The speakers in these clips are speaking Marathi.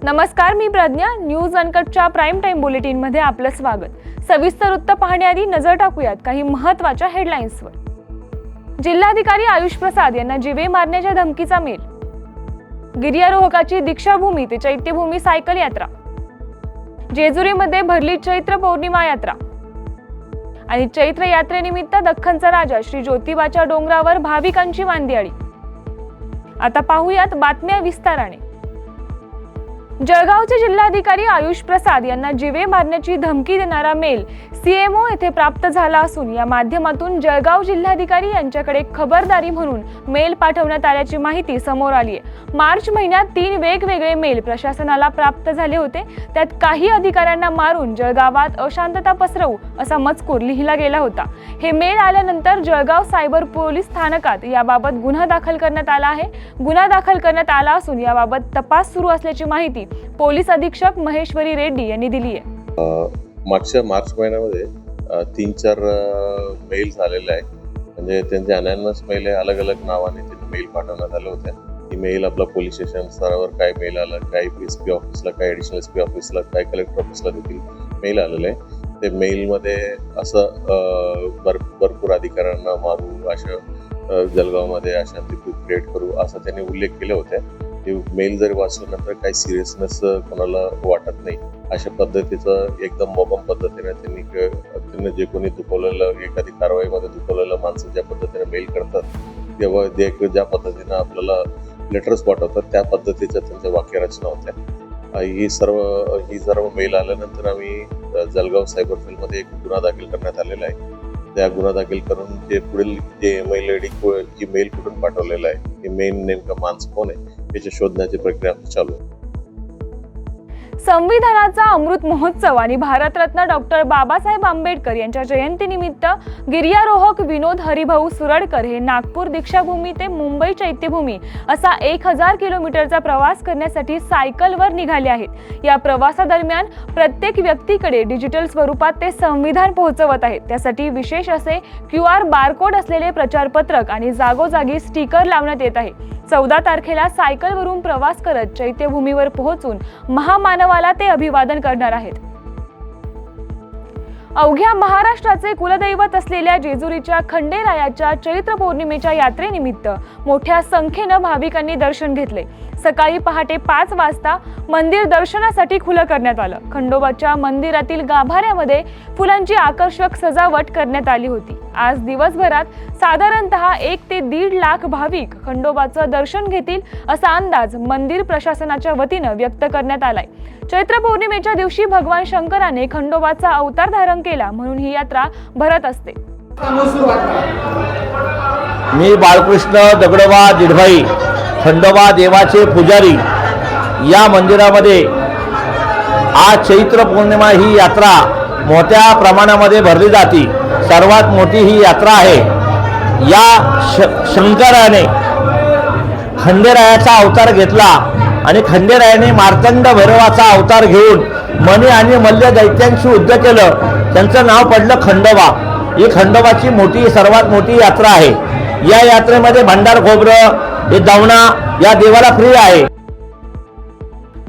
नमस्कार, मी प्रज्ञा. न्यूज अनकटच्या प्राईम टाइम बुलेटिन मध्ये आपलं स्वागत. सविस्तर वृत्त पाहण्याआधी नजर टाकूयात काही महत्त्वाच्या हेडलाईन्सवर. जिल्हाधिकारी आयुष प्रसाद यांना जीवे मारण्याच्या धमकीचा मेल. गिर्यारोहकाची दीक्षाभूमी ते चैत्यभूमी सायकल यात्रा. जेजुरीमध्ये भरली चैत्र पौर्णिमा यात्रा. आणि चैत्र यात्रेनिमित्त दख्खनचा राजा श्री ज्योतिबाच्या डोंगरावर भाविकांची वांदियाळी. आता पाहूयात बातम्या विस्ताराने. जळगावचे जिल्हाधिकारी आयुष प्रसाद यांना जीवे मारण्याची धमकी देणारा मेल सीएमओ येथे प्राप्त झाला असून या माध्यमातून जळगाव जिल्हाधिकारी यांच्याकडे खबरदारी म्हणून मेल पाठवण्यात आल्याची माहिती समोर आली आहे. मार्च महिन्यात 3 वेगवेगळे मेल प्रशासनाला प्राप्त झाले होते. त्यात काही अधिकाऱ्यांना मारून जळगावात अशांतता पसरवू असा मजकूर लिहिला गेला होता. हे मेल आल्यानंतर जळगाव सायबर पोलीस स्थानकात याबाबत गुन्हा दाखल करण्यात आला आहे. गुन्हा दाखल करण्यात आला असून याबाबत तपास सुरू असल्याची माहिती पोलीस अधीक्षक महेश्वरी रेड्डी यांनी दिली आहे. मागच्या मार्च महिन्यामध्ये 3-4 मेल झालेले आहे. म्हणजे त्यांचे अनॅनमस मेल अलग अलग नावाने त्यांनी मेल पाठवण्यात आले होते. ही मेल आपला पोलीस स्टेशन स्तरावर काय मेल आला, काय एसपी ऑफिसला, काय ॲडिशनल एसपी ऑफिसला, काय कलेक्टर ऑफिसला देखील मेल आलेले आहे. ते मेलमध्ये असं भरपूर अधिकाऱ्यांना मारू, अशा जळगावमध्ये अशांती क्रिएट करू असं त्यांनी उल्लेख केले होते. ते मेल जरी वाचल्यानंतर काही सिरियसनेस कोणाला वाटत नाही अशा पद्धतीचं एकदम मोबम पद्धतीने त्यांनी जे कोणी दुखवलेलं, एखादी कारवाईमध्ये दुखवलेलं माणसं ज्या पद्धतीने मेल करतात तेव्हा ज्या पद्धतीनं आपल्याला लेटर्स पाठवतात त्या पद्धतीच्या त्यांच्या वाक्यरचना होत्या. ही सर्व मेल आल्यानंतर आम्ही जळगाव सायबर सेलमध्ये एक गुन्हा दाखल करण्यात आलेला आहे. त्या गुन्हा दाखल करून ते पुढील जे मेल आयडी ही मेल कुठून पाठवलेला आहे, हे मेन नेमका माणूस कोण आहे याची शोधण्याची प्रक्रिया चालू आहे. संविधानाचा अमृत महोत्सव आणि भारतरत्न डॉक्टर बाबासाहेब आंबेडकर यांच्या जयंतीनिमित्त गिर्यारोहक विनोद हरिभाऊ सुरडकर हे नागपूर दीक्षाभूमी ते मुंबई चैत्यभूमी असा 1000 किलोमीटरचा प्रवास करण्यासाठी सायकलवर निघाले आहेत. या प्रवासादरम्यान प्रत्येक व्यक्तीकडे डिजिटल स्वरूपात ते संविधान पोहोचवत आहेत. त्यासाठी विशेष असे QR बारकोड असलेले प्रचारपत्रक आणि जागोजागी स्टिकर लावण्यात येत आहे. 14 तारखेला सायकलवरून प्रवास करत चैत्यभूमीवर पोहोचून महामानवाला ते अभिवादन करणार आहेत. अवघ्या महाराष्ट्राचे कुलदैवत असलेल्या जेजुरीच्या खंडेरायाच्या चैत्र पौर्णिमेच्या यात्रेनिमित्त मोठ्या संख्येनं भाविकांनी दर्शन घेतले. सकाळी पहाटे 5 वाजता मंदिर दर्शनासाठी खुलं करण्यात आलं. खंडोबाच्या मंदिरातील गाभाऱ्यामध्ये फुलांची आकर्षक सजावट करण्यात आली होती. आज दिवसभरात साधारणतः 1 ते 1.5 लाख भाविक खंडोबाचं दर्शन घेतील असा अंदाज मंदिर प्रशासनाच्या वतीनं व्यक्त करण्यात आलाय. चैत्र पौर्णिमेच्या दिवशी भगवान शंकराने खंडोबाचा अवतार धारण केला म्हणून ही यात्रा भरत असते. मी बाळकृष्ण दगडोबा जिढभाई, खंडोबा देवाचे पुजारी. या मंदिरामध्ये आज चैत्र पौर्णिमा ही यात्रा मोठ्या प्रमाणामध्ये भरली जाते. सर्वात मोठी ही यात्रा आहे. या शंकराने खंडेरायाचा अवतार घेतला आणि खंडेरायाने मार्तंड भैरवाचा अवतार घेऊन मणी आणि मल्ल दैत्यांशी युद्ध केलं. त्यांचं नाव पडलं खंडोबा. ही खंडोबाची सर्वात मोठी यात्रा आहे. या यात्रेमध्ये भंडार खोबरं हे दवणा या देवाला फ्री आहे.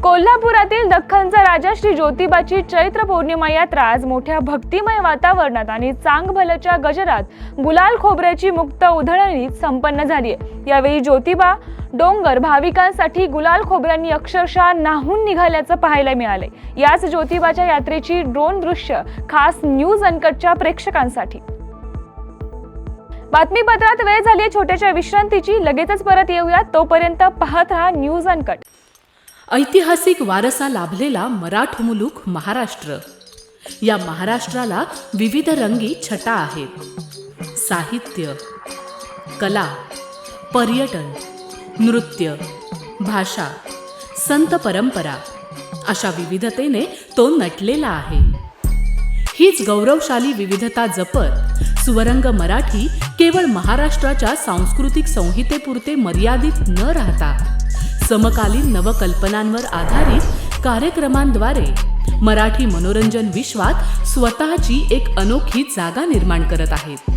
कोल्हापुरातील दख्खनचा राजा श्री ज्योतिबाची चैत्र पौर्णिमा यात्रा आज मोठ्या भक्तिमय वातावरणात आणि चांगभलच्या गजरात गुलाल खोबऱ्याची मुक्त उधळणी संपन्न झाली आहे. यावेळी ज्योतिबा डोंगर भाविकांसाठी गुलाल खोबऱ्यांनी अक्षरशः न्हाऊन निघाल्याचं पाहायला मिळाले. याच ज्योतिबाच्या यात्रेची ड्रोन दृश्य खास न्यूज अनकटच्या प्रेक्षकांसाठी. बातमीपत्रात वेळ झाली छोट्याशा विश्रांतीची. लगेचच परत येऊया. तोपर्यंत पाहत राहा न्यूज अनकट. ऐतिहासिक वारसा लाभलेला मराठ मुलूक महाराष्ट्र. या महाराष्ट्राला विविध रंगी छटा आहेत. साहित्य, कला, पर्यटन, नृत्य, भाषा, संत परंपरा अशा विविधतेने तो नटलेला आहे. हीच गौरवशाली विविधता जपत सुवरंग मराठी केवळ महाराष्ट्राच्या सांस्कृतिक संहितेपुरते मर्यादित न राहता समकालीन नवकल्पनांवर आधारित कार्यक्रमांद्वारे मराठी मनोरंजन विश्वात स्वतःची एक अनोखी जागा निर्माण करत आहेत.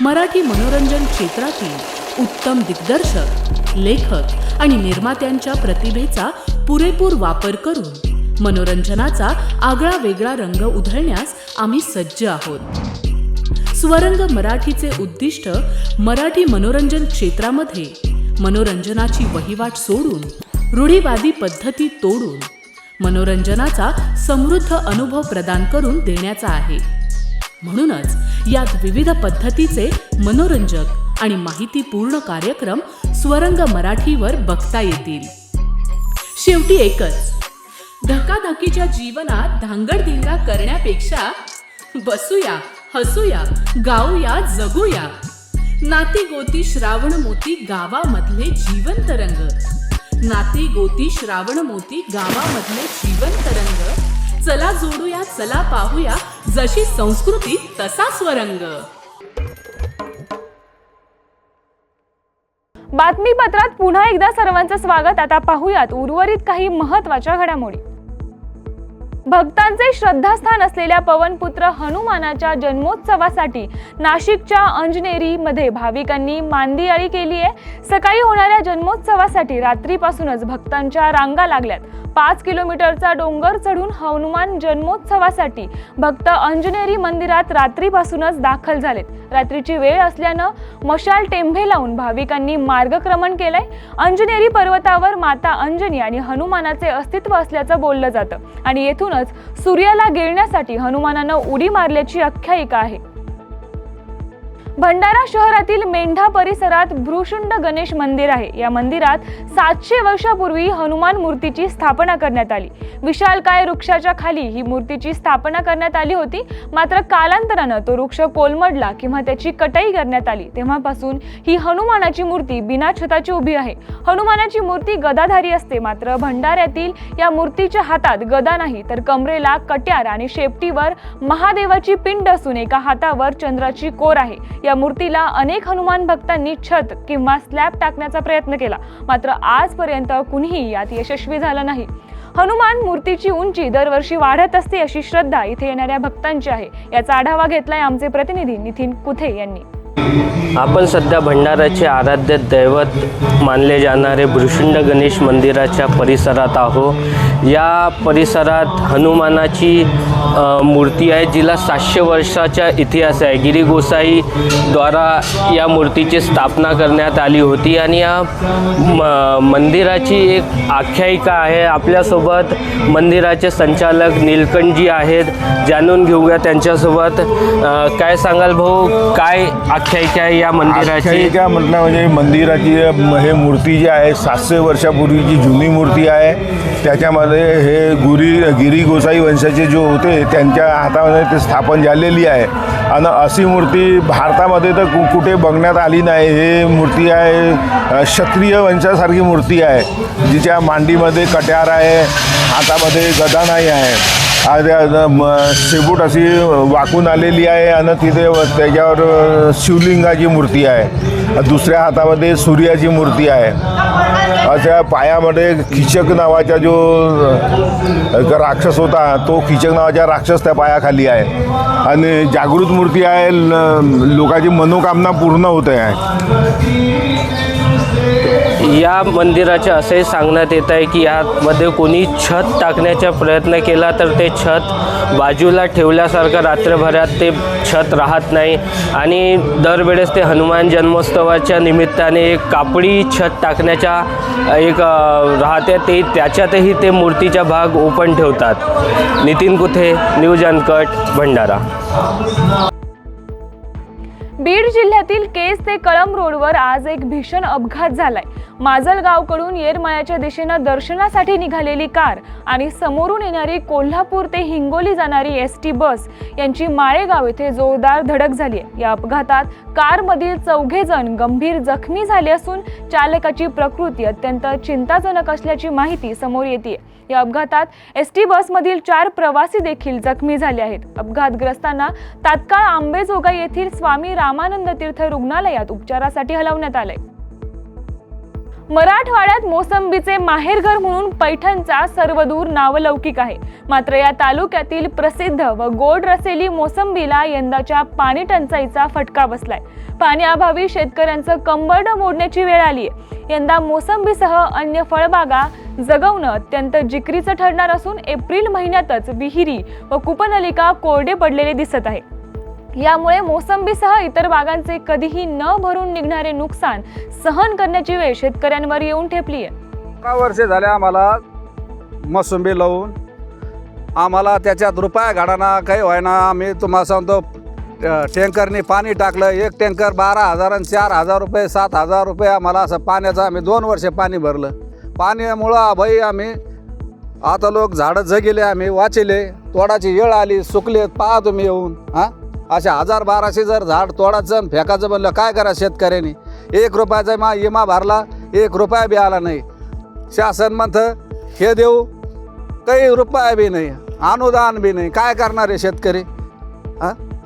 मराठी मनोरंजन क्षेत्रातील उत्तम दिग्दर्शक, लेखक आणि निर्मात्यांच्या प्रतिभेचा पुरेपूर वापर करून मनोरंजनाचा आगळा वेगळा रंग उधळण्यास आम्ही सज्ज आहोत। स्वरंग मराठीचे उद्दिष्ट मराठी मनोरंजन क्षेत्रामध्ये मनोरंजनाची वहिवाट सोडून रूढीवादी पद्धती तोडून मनोरंजनाचा समृद्ध अनुभव प्रदान करून देण्याचा आहे। म्हणूनच यात विविध पद्धतीचे मनोरंजक आणि माहितीपूर्ण कार्यक्रम स्वरंग मराठीवर बघता येतील। शेवटी एकच, धकाधकीच्या जीवनात धांगडधिंगा करण्यापेक्षा बसूया, हसूया, गाऊया, जगूया। नाती गोती श्रावण मोती गावामधले जिवंत रंग, नाती गोती श्रावण मोती गावामधले जिवंत रंग। चला जोडूया, चला पाहूया, जशी संस्कृती तसा स्वरंग। बातमीपत्रात पुन्हा एकदा सर्वांचं स्वागत। आता पाहूयात उर्वरित काही महत्त्वाच्या घडामोडी। भक्तांचे श्रद्धास्थान असलेल्या पवनपुत्र हनुमानाच्या जन्मोत्सवासाठी नाशिकच्या अंजनेरीमध्ये भाविकांनी मांदियाळी केली आहे। सकाळी होणाऱ्या जन्मोत्सवासाठी रात्रीपासूनच भक्तांच्या रांगा लागल्यात। 5 किलोमीटरचा डोंगर चढून हनुमान जन्मोत्सवासाठी भक्त अंजनेरी मंदिरात रात्रीपासूनच दाखल झालेत। रात्रीची वेळ असल्यानं मशाल टेंभे लावून भाविकांनी मार्गक्रमण केलंय। अंजनेरी पर्वतावर माता अंजनी आणि हनुमानाचे अस्तित्व असल्याचं बोललं जातं आणि येथूनच सूर्याला गिळण्यासाठी हनुमानानं उडी मारल्याची आख्यायिका आहे। भंडारा शहरातील मेंढा परिसरात भ्रूशुंड गणेश मंदिर आहे। या मंदिरात 700 वर्षापूर्वी हनुमान मूर्तीची स्थापना करण्यात आली। विशालकाय वृक्षाच्या खाली ही मूर्तीची स्थापना करण्यात आली होती, मात्र कालांतरानं तो वृक्ष कोलमडला किंवा त्याची कटाई करण्यात आली। तेव्हापासून ही हनुमानाची मूर्ती बिना छताची उभी आहे। हनुमानाची मूर्ती गदाधारी असते, मात्र भंडाऱ्यातील या मूर्तीच्या हातात गदा नाही, तर कमरेला कट्यार आणि शेपटीवर महादेवाची पिंड असून एका हातावर चंद्राची कोर आहे। या मूर्तीला अनेक हनुमान भक्तांनी छत किंवा स्लॅब टाकण्याचा प्रयत्न केला, मात्र आजपर्यंत कुणीही यात यशस्वी झालं नाही। हनुमान मूर्तीची उंची दरवर्षी वाढत असते अशी श्रद्धा इथे येणाऱ्या भक्तांची आहे। याचा आढावा घेतलाय आमचे प्रतिनिधी नितीन कुथे यांनी। आपण सध्या भंडाराचे आराध्य दैवत मानले जाणारे भ्रूशुंड गणेश मंदिराच्या परिसरात आहोत। या परिसरात हनुमानाची मूर्ती आहे, जिला 700 वर्षाचा इतिहास आहे। गिरी गोसाई द्वारा या मूर्तीची स्थापना करण्यात आली होती आणि या मंदिराची एक आख्यायिका आहे। आपल्यासोबत मंदिराचे संचालक नीलकंठजी आहेत, जाणून घेऊया त्यांच्यासोबत। काय सांगाल भाऊ, काय आख्यायिका आहे या मंदिराची? आख्यायिका म्हटलं म्हणजे मंदिराची हे मूर्ती जी आहे 700 वर्षापूर्वीची जुनी मूर्ती आहे। त्याच्यामध्ये हे गिरी गोसाई वंशाचे जो होते त्यांच्या हातामध्ये ते स्थापन झालेली आहे आणि अशी मूर्ती भारतामध्ये तर कुठे बघण्यात आली नाही। हे मूर्ती आहे क्षत्रिय वंशासारखी मूर्ती आहे, जिच्या मांडीमध्ये कट्यार आहे, हातामध्ये गदा नाही आहे, शेपूट अशी वाकून आलेली आहे आणि तिथे त्याच्यावर शिवलिंगाची मूर्ती आहे। दुसऱ्या हातामध्ये सूर्याची मूर्ती आहे। त्या पायामध्ये कीचक नावाचा जो राक्षस होता, तो कीचक नावाचा राक्षस त्या पायाखाली आहे आणि जागृत मूर्ती आहे। लोकांची मनोकामना पूर्ण होते आहे। या मंदिराचे असे सांगण्यात येत आहे की यामध्ये कोणी छत टाकण्याचा प्रयत्न केला तर ते छत बाजूला ठेवल्यासारखं रात्रभरात ते छत राहत नाही आणि दरवेळेस ते हनुमान जन्मोत्सवाच्या निमित्ताने एक कापडी छत टाकण्याच्या एक राहते, ते त्याच्यातही ते मूर्तीचा भाग ओपन ठेवतात। Nitin कुथे, news uncut, Bhandara. बीड जिल्ह्यातील केज ते कळंब रोडवर आज एक भीषण अपघात झालाय। माजलगावकडून येरमाळ्याच्या दिशेनं दर्शनासाठी निघालेली कार आणि समोरून येणारी कोल्हापूर ते हिंगोली जाणारी एसटी बस यांची माळेगाव येथे जोरदार धडक झाली आहे। या अपघातात कारमधील 4 जण गंभीर जखमी झाले असून चालकाची प्रकृती अत्यंत चिंताजनक असल्याची माहिती समोर येते। या अपघातात एसटी बसमधील 4 प्रवासी देखील जखमी झाले आहेत। अपघातग्रस्तांना तात्काळ आंबेजोगाई येथील स्वामी रामानंद तीर्थ रुग्णालयात उपचारासाठी हलवण्यात आले। मराठवाड्यात मोसंबीचे माहेरघर म्हणून पैठणचा सर्वदूर नावलौकिक आहे. मात्र या तालुक्यातील प्रसिद्ध व गोड रसेली मोसंबीला यंदाच्या पाणी टंचाईचा फटका बसलाय. पाण्याअभावी शेतकऱ्यांचं कंबरड मोडण्याची वेळ आली आहे. यंदा मोसंबीसह अन्य फळबागा जगवणं अत्यंत जिकरीचं ठरणार असून एप्रिल महिन्यातच विहिरी व कूपनलिका कोरडे पडलेले दिसत आहे. यामुळे मोसंबीसह इतर बागांचे कधीही न भरून निघणारे नुकसान सहन करण्याची वेळ शेतकऱ्यांवर येऊन ठेपली आहे. 11 वर्षे झाले आम्हाला मोसंबी लावून. आम्हाला त्याच्यात रुपया घाडाना काही व्हायना. आम्ही तुम्हाला सांगतो टँकरने पाणी टाकलं. एक टँकर 12,000 आणि 4,000 रुपये 7,000 रुपये आम्हाला असं पाण्याचं आम्ही 2 वर्षे पाणी भरलं. पाण्यामुळं भाई आम्ही आता लोक झाडं जगिले आम्ही वाचले. तोडाची येळ आली सुकले. पहा तुम्ही येऊन असे 1,000-1,200 जर झाड तोडायचं आणि फेकायचं म्हणलं काय करा शेतकऱ्यांनी. 1 रुपयाचा विमा भरला 1 रुपया बी आला नाही. शासन म्हणतं हे देऊ काही रुपया बी नाही अनुदान बी नाही. काय करणार आहे शेतकरी.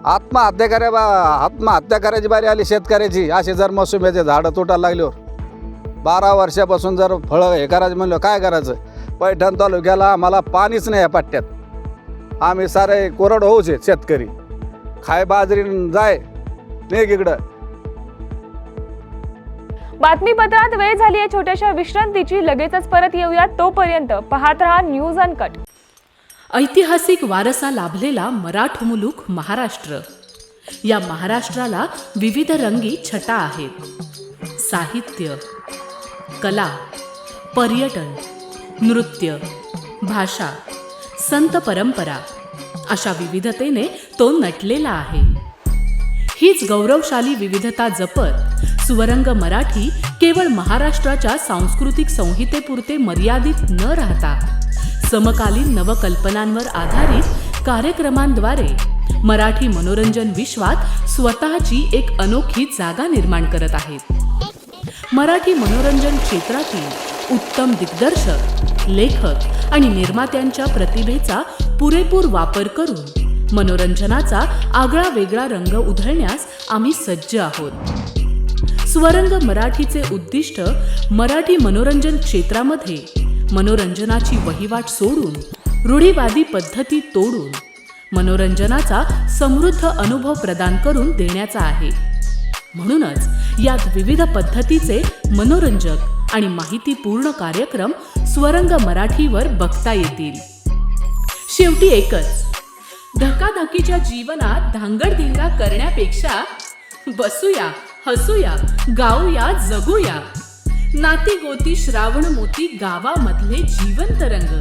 आत्महत्या करायची बारी आली शेतकऱ्याची. असे जर मोसंबीचे झाडं तुटायला लागल्यावर 12 वर्षापासून जर फळं हे करायचं म्हणलं काय करायचं. पैठण तालुक्याला आम्हाला पाणीच नाही या पट्ट्यात. आम्ही सारे कोरड होऊच आहेत शेतकरी. खाय बाजरी जाय नाही इकडं. बातमीपत्रात वेळ झाली आहे छोट्याशा विश्रांतीची. लगेचच परत येऊयात. तोपर्यंत पाहत रहा न्यूज अनकट. ऐतिहासिक वारसा लाभलेला मराठ मुलूक महाराष्ट्र. या महाराष्ट्राला विविध रंगी छटा आहेत. साहित्य, कला, पर्यटन, नृत्य, भाषा, संत परंपरा अशा विविधतेने तो नटलेला आहे. हीच गौरवशाली विविधता जपत सुवरंग मराठी केवळ महाराष्ट्राच्या सांस्कृतिक संहितेपुरते मर्यादित न राहता समकालीन नवकल्पनांवर आधारित कार्यक्रमांद्वारे मराठी मनोरंजन विश्वात स्वतःची एक अनोखी जागा निर्माण करत आहेत. मराठी मनोरंजन क्षेत्रातील उत्तम दिग्दर्शक, लेखक आणि निर्मात्यांच्या प्रतिभेचा पुरेपूर वापर करून मनोरंजनाचा आगळा वेगळा रंग उधळण्यास आम्ही सज्ज आहोत. स्वरंग मराठीचे उद्दिष्ट मराठी मनोरंजन क्षेत्रामध्ये मनोरंजनाची वहिवाट सोडून रूढीवादी पद्धती तोडून मनोरंजनाचा समृद्ध अनुभव प्रदान करून देण्याचा आहे. म्हणूनच यात विविध पद्धतीचे मनोरंजक आणि माहितीपूर्ण कार्यक्रम स्वरंग मराठीवर बघता येतील. शेवटी एकच, धकाधकीच्या जीवनात धांगडधिंगा करण्यापेक्षा बसूया, हसूया, गाऊया, जगूया. नाती गोती श्रावण मोती गावामधले जीवंत रंग.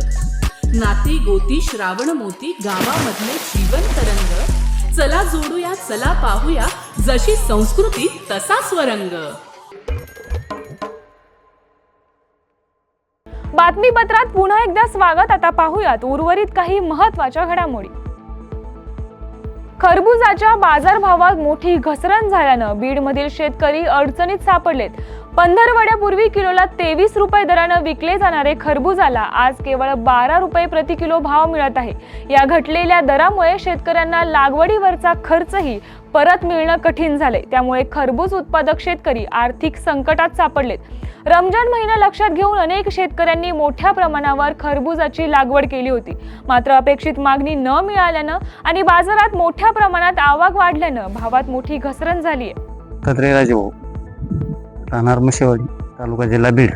नाती गोती श्रावण मोती गावामधले जीवंत रंग. चला जोडूया, चला पाहूया, जशी संस्कृती तसा स्वरंग. बातमीपत्रात पुन्हा एकदा स्वागत. आता पाहूयात उर्वरित काही महत्त्वाच्या घडामोडी. खरबुजाच्या बाजारभावात मोठी घसरण झाल्यानं बीडमधील शेतकरी अडचणीत सापडलेत. पंधरवड्यापूर्वी किलोला 23 रुपये दरानं विकले जाणारे खरबुजाला आज केवळ 12 रुपये प्रति किलो भाव मिळत आहे. या घटलेल्या दरामुळे शेतकऱ्यांना लागवडीवरचा खर्चही परत मिळणं कठीण झाले. त्यामुळे खरबूज उत्पादक शेतकरी आर्थिक संकटात सापडलेत. रमजान महिना लक्षात घेऊन अनेक शेतकऱ्यांनी मोठ्या प्रमाणावर खरबुजाची लागवड केली होती. मात्र अपेक्षित मागणी न मिळाल्यानं आणि बाजारात मोठ्या प्रमाणात आवक वाढल्यानं भावात मोठी घसरण झाली आहे. कत्रे राजेभाऊ, राहणार मशेवाडी, तालुका जिल्हा बीड.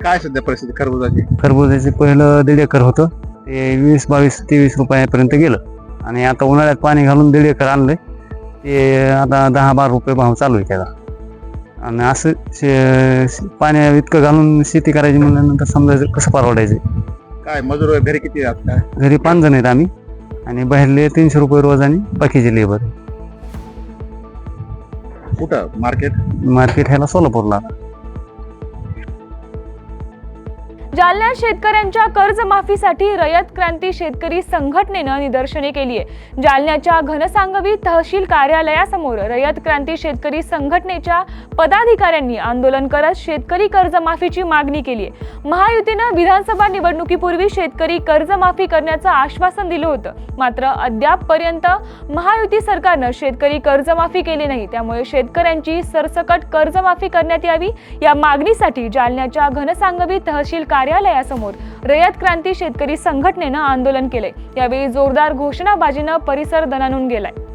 काय सध्या परिस्थिती खरबुजाची? खरबुजाचे पहिलं 1.5 एकर होतं, ते 20, 22, 23 रुपयापर्यंत गेलं. आणि आता उन्हाळ्यात पाणी घालून 1.5 एकर आणलंय, ते आता 10-12 रुपये भाव चालू आहे त्याला. आणि असं पाणी इतकं घालून शेती करायची म्हणल्यानंतर समजायचं कसं परवडायचं. काय मजूर घरी किती आहेत? काय घरी 5 जण आहेत आम्ही, आणि बाहेरले 300 रुपये रोज आणि बाकीचे लेबर. कुठं मार्केट? मार्केट ह्याला सोलापूरला. जालन्यात शेतकऱ्यांच्या कर्जमाफीसाठी रयत क्रांती शेतकरी संघटनेनं निदर्शने केली आहे। जालन्याच्या घनसांगवी तहसील कार्यालयासमोर रयत क्रांती शेतकरी संघटनेच्या पदाधिकाऱ्यांनी आंदोलन करत शेतकरी कर्जमाफीची मागणी केली आहे। महायुतीनं विधानसभा निवडणुकीपूर्वी शेतकरी कर्जमाफी करण्याचं आश्वासन दिलं होतं, मात्र अद्यापपर्यंत महायुती सरकारनं शेतकरी कर्जमाफी केली नाही। त्यामुळे शेतकऱ्यांची सरसकट कर्जमाफी करण्यात यावी या मागणीसाठी जालन्याच्या घनसांगवी तहसील कार्यालयासमोर रयत क्रांती शेतकरी संघटनेनं आंदोलन केलंय। यावेळी जोरदार घोषणाबाजीनं परिसर दणाणून गेलाय।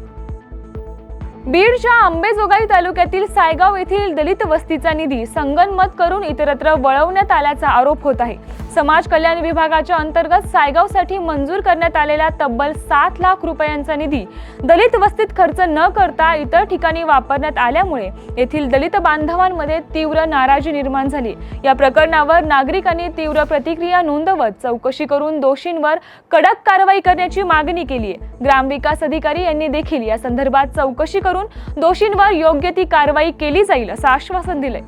बीडच्या अंबेजोगाई तालुक्यातील सायगाव येथील दलित वस्तीचा निधी संगनमत करून इतरत्र वळवण्यात आल्याचा आरोप होत आहे। समाज कल्याण विभागाच्या अंतर्गत सायगावसाठी मंजूर करण्यात आलेला तब्बल 7 लाख रुपयांचा निधी दलित वस्तीत खर्च न करता इतर ठिकाणी वापरण्यात आल्यामुळे येथील दलित बांधवांमध्ये तीव्र नाराजी निर्माण झाली। या प्रकरणावर नागरिकांनी तीव्र प्रतिक्रिया नोंदवत चौकशी करून दोषींवर कडक कारवाई करण्याची मागणी केली आहे। ग्रामविकास अधिकारी यांनी देखील या संदर्भात चौकशी करून दोषींवर योग्य ती कारवाई केली जाईल असं आश्वासन दिलंय।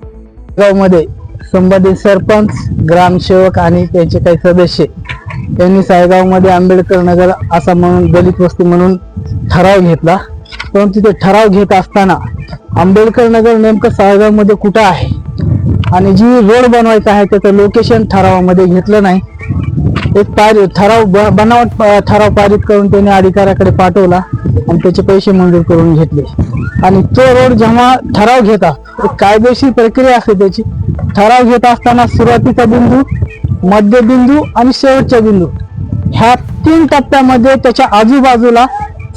गावामध्ये संबंधित सरपंच, ग्रामसेवक आणि त्यांचे काही सदस्य यांनी सायगावमध्ये आंबेडकर नगर असा म्हणून दलित वस्ती म्हणून ठराव घेतला, परंतु ते ठराव घेत असताना आंबेडकर नगर नेमकं सायगावमध्ये कुठं आहे आणि जी रोड बनवायचा आहे त्याचं लोकेशन ठरावामध्ये घेतलं नाही। एक ठराव बनावट ठराव पारित करून त्यांनी अधिकाऱ्याकडे पाठवला आणि त्याचे पैसे मंजूर करून घेतले आणि तो रोड जेव्हा ठराव घेता एक कायदेशीर प्रक्रिया असते त्याची। ठराव घेत असताना सुरुवातीचा बिंदू, मध्यबिंदू आणि शेवटचा बिंदू ह्या 3 टप्प्यामध्ये त्याच्या आजूबाजूला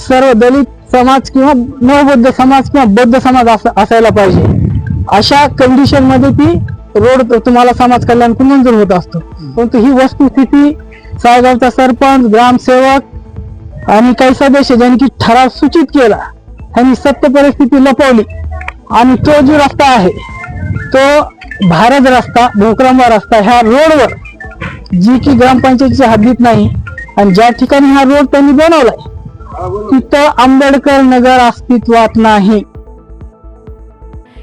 सर्व दलित समाज किंवा नवबौद्ध समाज किंवा बौद्ध समाज असायला पाहिजे। अशा कंडिशन मध्ये ती रोड तुम्हाला समाज कल्याण मंजूर होत असतो, परंतु ही वस्तुस्थिती सायगावचा सरपंच, ग्रामसेवक आणि काही सदस्य ज्यांनी की ठराव सूचित केला त्यांनी सत्य परिस्थिती लपवली आणि तो जो रस्ता आहे तो भारत रस्ता, भोकरंबा रस्ता ह्या रोडवर जी की ग्रामपंचायतीच्या हद्दीत नाही आणि ज्या ठिकाणी हा रोड त्यांनी बनवलाय तिथं आंबेडकर नगर अस्तित्वात नाही।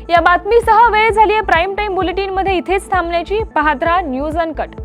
या बातमीसह वेळ झाली आहे प्राईम टाइम बुलेटिन मध्ये इथेच थांबण्याची। पाहत रहा न्यूज अनकट।